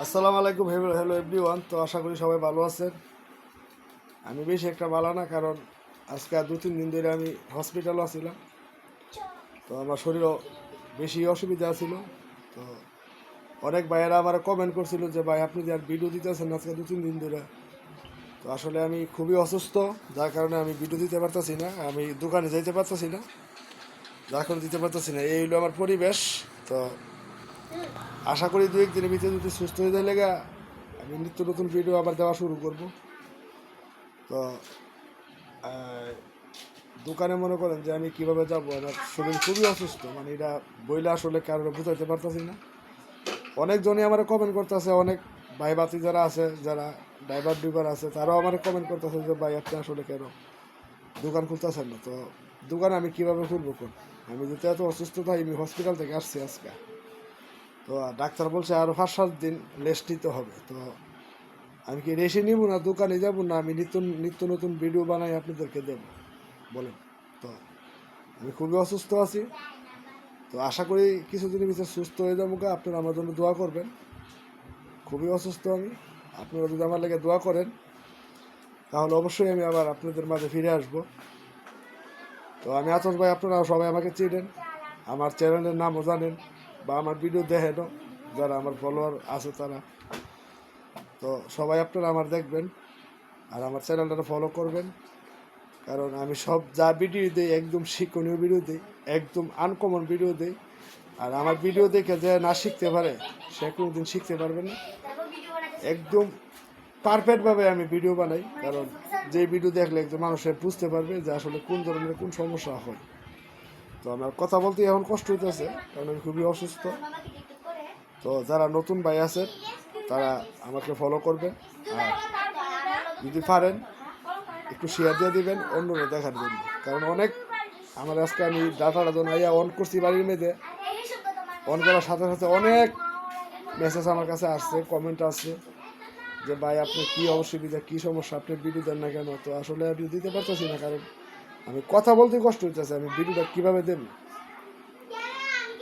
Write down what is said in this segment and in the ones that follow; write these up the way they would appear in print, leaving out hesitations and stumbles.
আসসালামু আলাইকুম, hello everyone. তো আশা করি সবাই ভালো আছেন। আমি বেশি একটা ভালো না, কারণ আজকে 2-3 দিন ধরে আমি হসপিটালও আছিলাম। তো আমার শরীরও বেশি অসুবিধা ছিল। তো অনেক ভাইয়েরা আমার কমেন্ট করছিল যে ভাই আপনি যে আর ভিডিও দিতেছেন আজকে 2-3 দিন ধরে। তো আসলে আমি খুবই অসুস্থ, যার কারণে আমি ভিডিও দিতে পারতেছি না, আমি দোকানে যাইতে পারতেছি না, যার কারণে দিতে পারতেছি না। এই হলো আমার পরিবেশ। তো আশা করি 2-1 দিনের ভিতরে যদি সুস্থ হয়ে যায় লেগা আমি নিত্য নতুন ভিডিও আবার দেওয়া শুরু করব। তো দোকানে মনে করেন যে আমি কিভাবে যাবো, আমার শরীর খুবই অসুস্থ, মানে এটা বইলে আসলে কারোর বুঝাইতে পারতেছি না। অনেকজনই আমার কমেন্ট করতেছে, অনেক ভাই বাতি যারা আছে, যারা ড্রাইভার আছে, তারাও আমার কমেন্ট করতেছে যে ভাই আপনি আসলে কেন দোকান খুলতেছেন না। তো দোকানে আমি কিভাবে খুলবো কোন, আমি যেহেতু এত অসুস্থতা, আমি হসপিটাল থেকে আসছি আজকে। তো ডাক্তার বলছে আরও 5-7 দিন রেস্ট নিতে হবে। তো আমি কি রেস্টে নিব না দোকানে যাব, না আমি নিত্য নিত্য নতুন ভিডিও বানাই আপনাদেরকে দেব বলেন? তো আমি খুবই অসুস্থ আছি। তো আশা করি কিছুদিনের ভিতরে সুস্থ হয়ে যাবো। আপনারা আমার জন্য দোয়া করবেন। খুবই অসুস্থ আমি, আপনারা যদি আমার লেগে দোয়া করেন তাহলে অবশ্যই আমি আবার আপনাদের মাঝে ফিরে আসব। তো আমি আতস ভাই, আপনারা সবাই আমাকে চিনেন, আমার চ্যানেলের নামও জানেন, বা আমার ভিডিও দেখেনও যারা আমার ফলোয়ার আছে তারা। তো সবাই আপনারা আমার দেখবেন আর আমার চ্যানেলটা ফলো করবেন, কারণ আমি সব যা ভিডিও দিই একদম শিক্ষণীয় ভিডিও দিই, একদম আনকমন ভিডিও দিই। আর আমার ভিডিও দেখে যে না শিখতে পারে সে কোনোদিন শিখতে পারবে না। একদম পারফেক্টভাবে আমি ভিডিও বানাই, কারণ যে ভিডিও দেখলে একজন মানুষের বুঝতে পারবে যে আসলে কোন ধরনের কোন সমস্যা হয়। তো আমার কথা বলতে এখন কষ্ট হইতেছে, কারণ আমি খুবই অসুস্থ। তো যারা নতুন ভাই আছে তারা আমাকে ফলো করবেন, আর যদি পারেন একটু শেয়ার দিয়ে দিবেন অন্যরা দেখার জন্য, কারণ অনেক আমার আজকে আমি ডাটাটা যখন আইয়া অন করছি বাড়ির মেয়েদের, অন করার সাথে সাথে অনেক মেসেজ আমার কাছে আসছে, কমেন্ট আসছে যে ভাই আপনার কী অসুবিধা, কী সমস্যা, আপনি ভিডিও দেন না কেন। তো আসলে আমি দিতে পারতেছি না, কারণ আমি কথা বলতে কষ্ট হইতেছে, আমি ভিডিওটা কীভাবে দেব।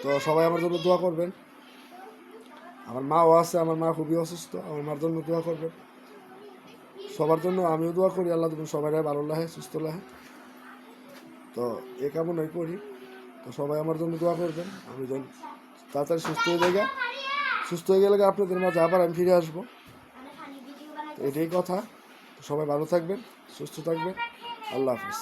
তো সবাই আমার জন্য দোয়া করবেন। আমার মাও আছে, আমার মা খুবই অসুস্থ, আমার মার জন্য দোয়া করবেন। সবার জন্য আমিও দোয়া করি, আল্লাহ তুমি সবাই ভালো লাগে, সুস্থ লাগে। তো এ কামনাই করি। তো সবাই আমার জন্য দোয়া করবেন, আমি যখন তাড়াতাড়ি সুস্থ হয়ে গেলে আপনাদের মাঝে আবার আমি ফিরে আসবো। তো এটাই কথা। সবাই ভালো থাকবেন, সুস্থ থাকবেন। আল্লাহ হাফিজ।